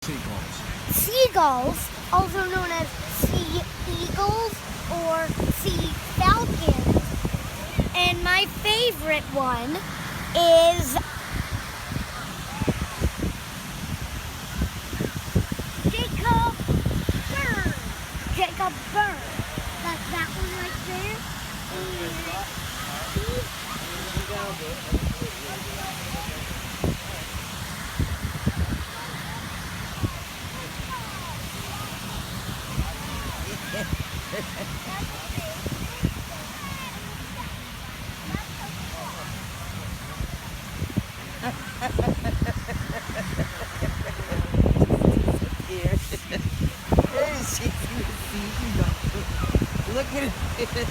Seagulls. Seagulls, also known as sea eagles or sea falcons. And my favorite one is Jacob Bird. Jacob Bird. That's that one right there. Look at it.